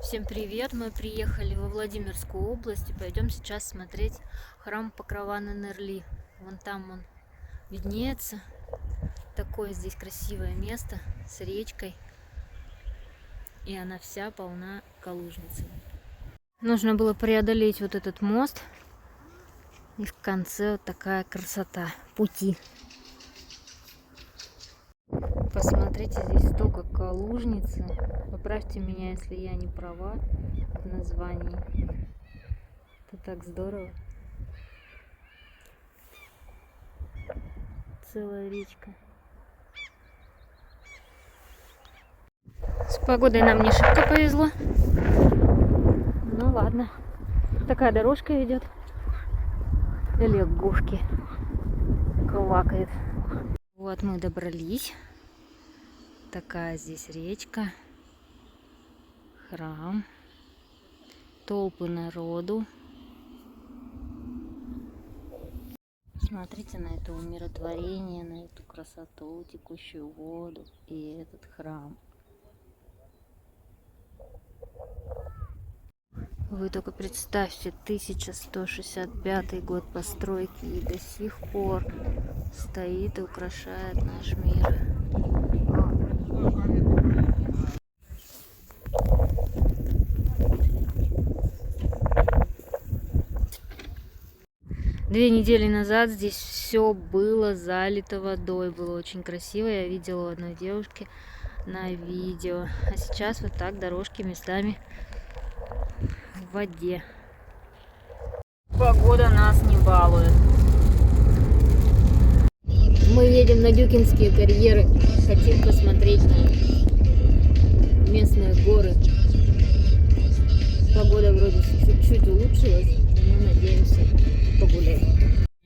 Всем привет! Мы приехали во Владимирскую область и пойдем сейчас смотреть храм Покрова на Нерли. Вон там он виднеется. Такое здесь красивое место с речкой. И она вся полна калужницами. Нужно было преодолеть вот этот мост. И в конце вот такая красота пути. Посмотрите, здесь столько калужницы. Поправьте меня, если я не права в названии. Это так здорово. Целая речка. С погодой нам не шибко повезло. Ну ладно. Такая дорожка ведет. Лягушки квакает. Вот мы добрались. Такая здесь речка. Храм. Толпы народу. Смотрите на это умиротворение, на эту красоту, текущую воду и этот храм. Вы только представьте, 1165 год постройки, и до сих пор стоит и украшает наш мир. Две недели назад здесь все было залито водой, было очень красиво, я видела у одной девушки на видео. А сейчас вот так дорожки местами в воде. Погода нас не балует. Мы едем на Дюкинские карьеры, хотим посмотреть на местные горы. Погода вроде чуть-чуть улучшилась, но мы надеемся погулять.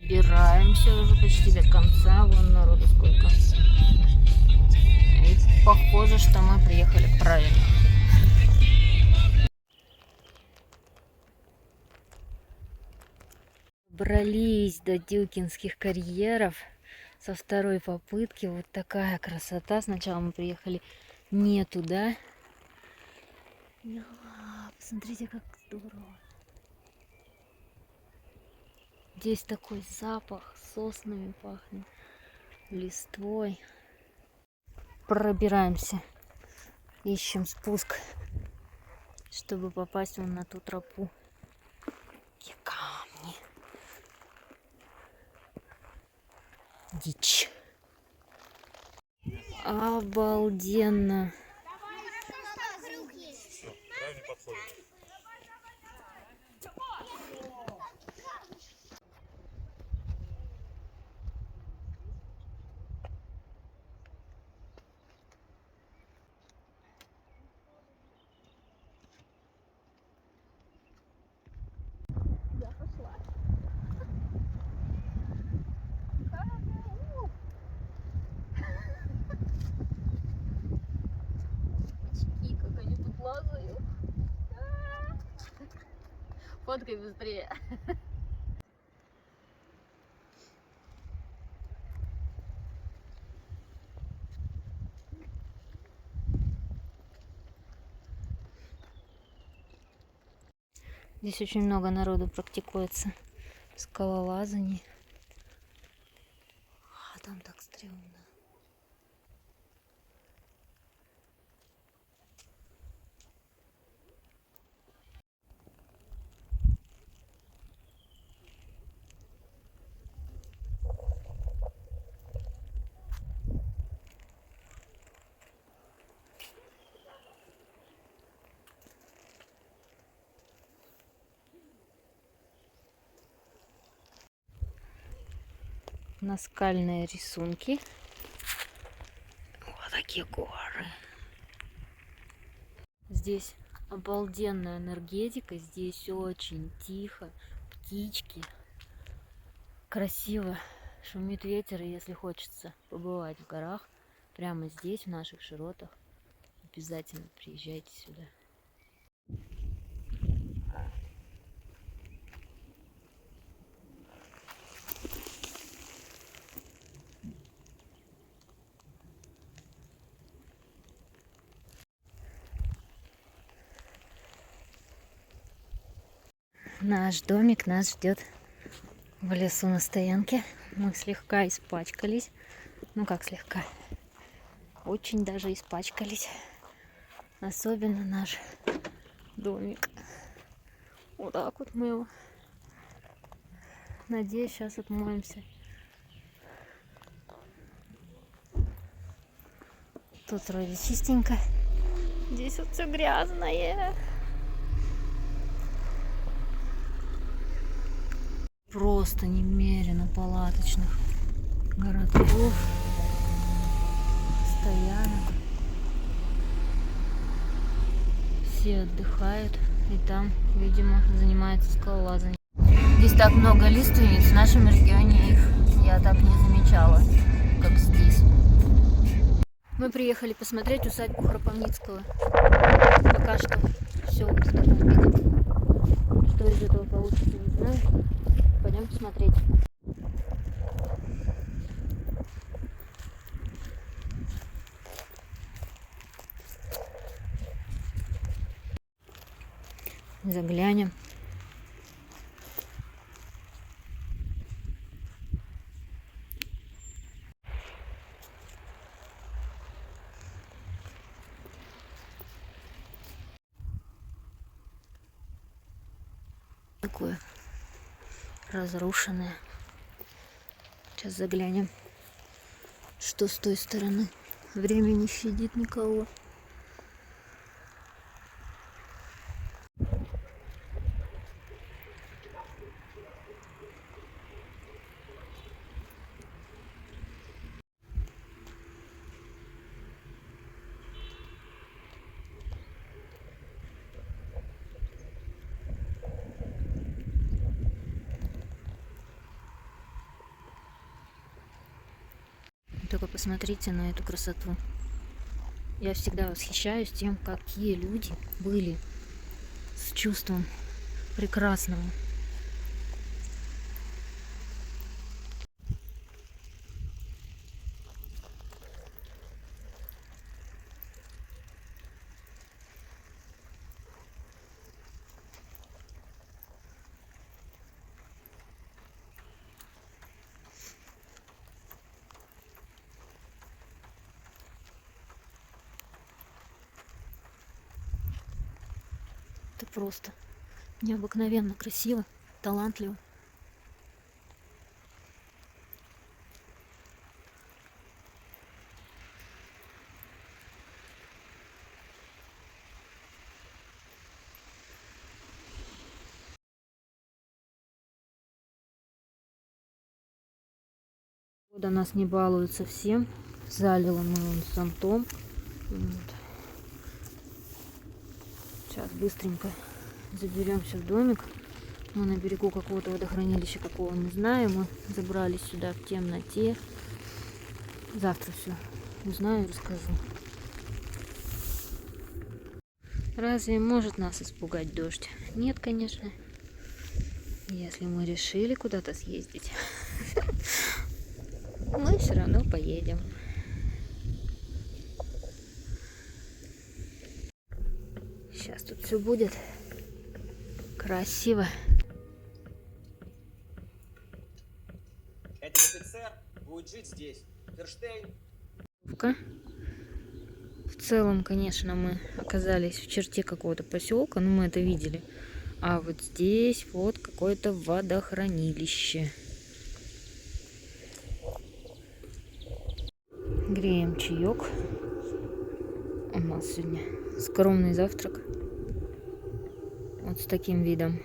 Добираемся уже почти до конца, вон народу сколько. И похоже, что мы приехали правильно. Добрались до Дюкинских карьеров со второй попытки. Вот такая красота. Сначала мы приехали не туда. Посмотрите, как здорово. Здесь такой запах, соснами пахнет, листвой. Пробираемся, ищем спуск, чтобы попасть вон на ту тропу. Какие камни. Дичь. Обалденно. Как они тут лазают. Фоткай быстрее. Здесь очень много народу практикуется в скалолазании. А там так стрёмно. Наскальные рисунки. Вот такие горы. Здесь обалденная энергетика. Здесь очень тихо. Птички. Красиво. Шумит ветер. И если хочется побывать в горах, прямо здесь, в наших широтах, обязательно приезжайте сюда. Наш домик нас ждет в лесу на стоянке. Мы слегка испачкались. Ну как слегка? Очень даже испачкались. Особенно наш домик. Вот так вот мы его. Надеюсь, сейчас отмоемся. Тут вроде чистенько. Здесь вот все грязное. Просто немерено палаточных городков, стоянок. Все отдыхают, и там, видимо, занимаются скалолазанием. Здесь так много лиственниц, в нашем регионе их я так не замечала, как здесь. Мы приехали посмотреть усадьбу Храпомницкого. Пока что все вот в таком виде. Что из этого получится, не знаю. Пойдем посмотреть. Заглянем. Такое разрушенное. Сейчас заглянем, что с той стороны. Время не щадит никого. Только посмотрите на эту красоту. Я всегда восхищаюсь тем, какие люди были с чувством прекрасного. Это просто необыкновенно красиво, талантливо. Вода нас не балует совсем. Залила мы вон зонтом. Вот. Сейчас быстренько заберемся в домик. Мы на берегу какого-то водохранилища, какого не знаю. Мы забрались сюда в темноте. Завтра все узнаю и расскажу. Разве может нас испугать дождь? Нет, конечно. Если мы решили куда-то съездить, мы все равно поедем. Сейчас тут все будет красиво. Этот офицер будет жить здесь. Ферштейн. В целом, конечно, мы оказались в черте какого-то поселка, но мы это видели. А вот здесь вот какое-то водохранилище. Греем чаек. У нас сегодня скромный завтрак. Вот с таким видом.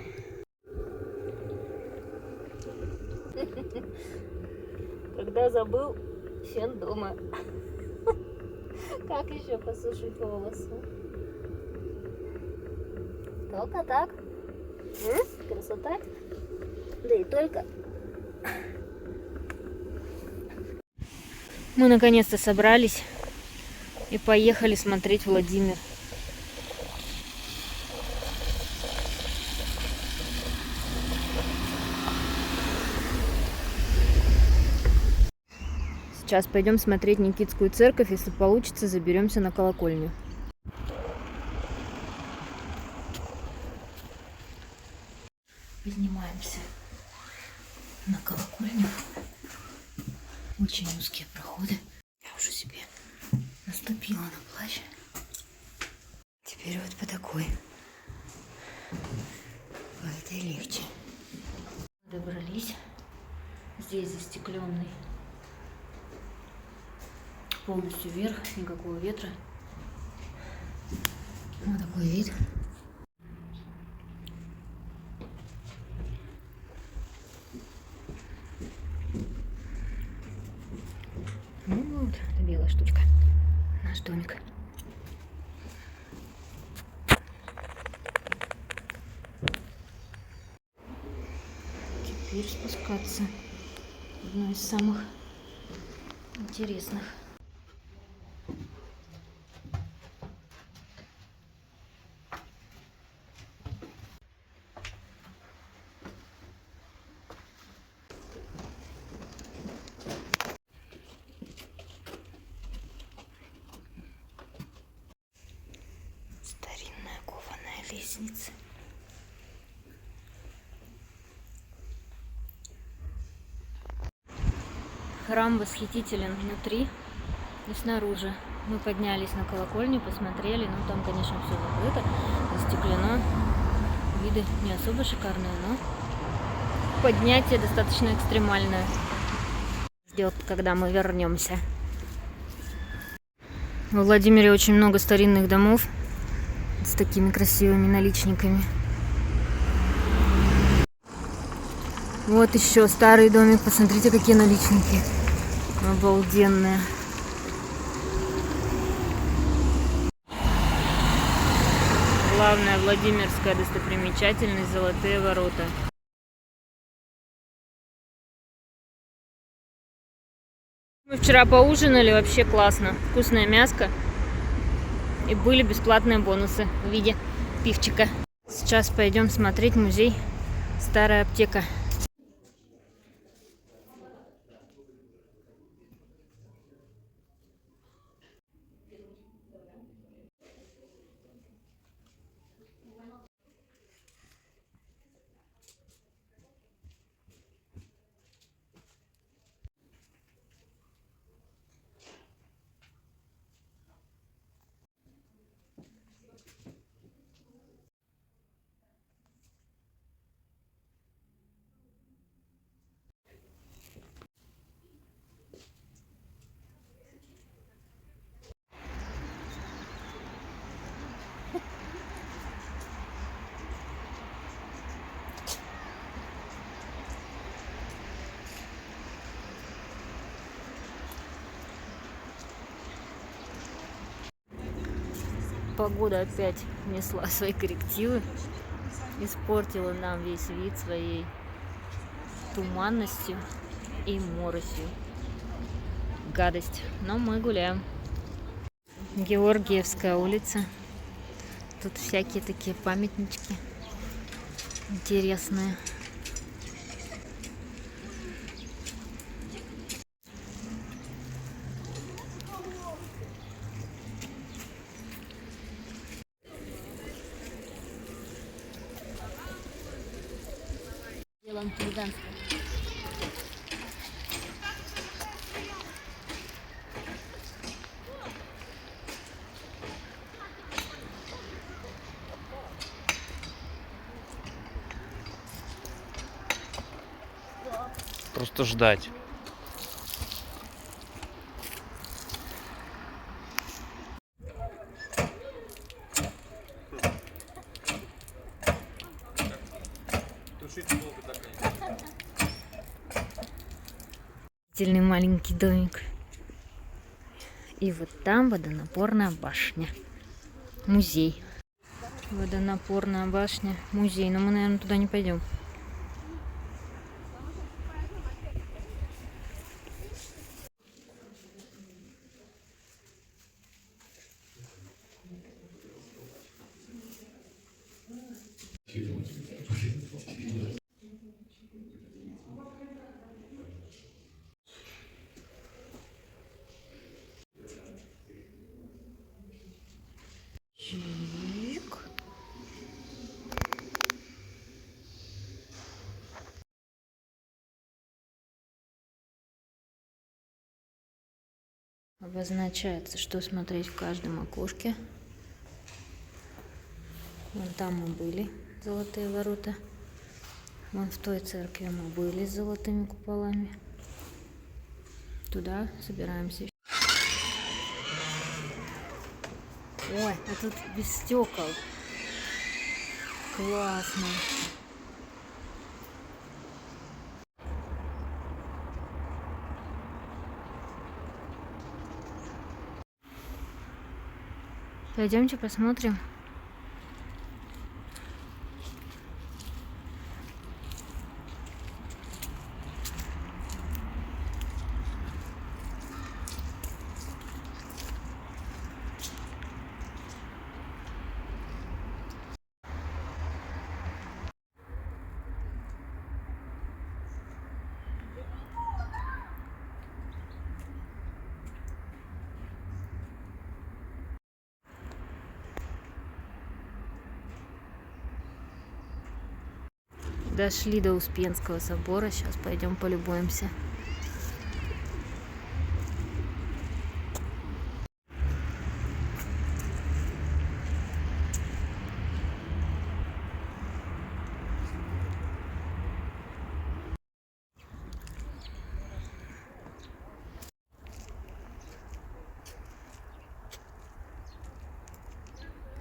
Когда забыл, фен дома. Как еще посушить волосы? Только так. Красота. Да и только. Мы наконец-то собрались и поехали смотреть Владимир. Сейчас пойдем смотреть Никитскую церковь. Если получится, заберемся на колокольню. Поднимаемся на колокольню. Очень узкие проходы. Я уже себе наступила на плащ. Теперь вот по такой. По этой легче. Добрались. Здесь застекленный. Полностью вверх, никакого ветра. Вот такой вид. Ну вот, это белая штучка. Наш домик. Теперь спускаться. Одно из самых интересных. Старинная кованая лестница. Храм восхитителен внутри и снаружи. Мы поднялись на колокольню, посмотрели. Ну, там, конечно, все закрыто, застеклено. Виды не особо шикарные, но поднятие достаточно экстремальное. Ждет, когда мы вернемся. Во Владимире очень много старинных домов с такими красивыми наличниками. Вот еще старый домик. Посмотрите, какие наличники. Обалденные. Главная владимирская достопримечательность — Золотые ворота. Мы вчера поужинали, вообще классно. Вкусное мяско. И были бесплатные бонусы в виде пивчика. Сейчас пойдем смотреть музей «Старая аптека». Погода опять внесла свои коррективы, испортила нам весь вид своей туманностью и моросью. Гадость. Но мы гуляем. Георгиевская улица. Тут всякие такие памятнички интересные. Делаем хулиганство. Просто ждать. Отдельный маленький домик. И вот там водонапорная башня. Музей. Водонапорная башня. Музей. Но мы, наверное, туда не пойдем. Чик. обозначается, что смотреть в каждом окошке. Вон там мы были, золотые ворота. Вон в той церкви мы были с золотыми куполами. Туда собираемся. Ой, а тут без стекол. Классно. Пойдемте посмотрим. Дошли до Успенского собора. Сейчас пойдем полюбуемся.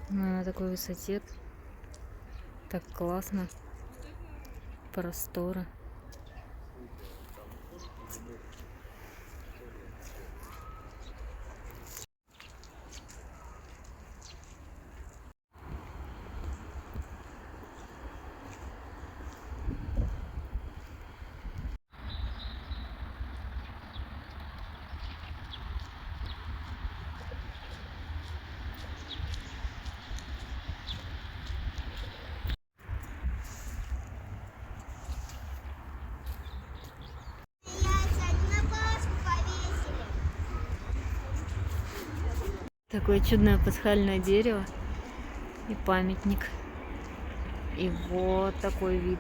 Мы на такой высоте. Так классно. Просторы. Такое чудное пасхальное дерево и памятник. И вот такой вид.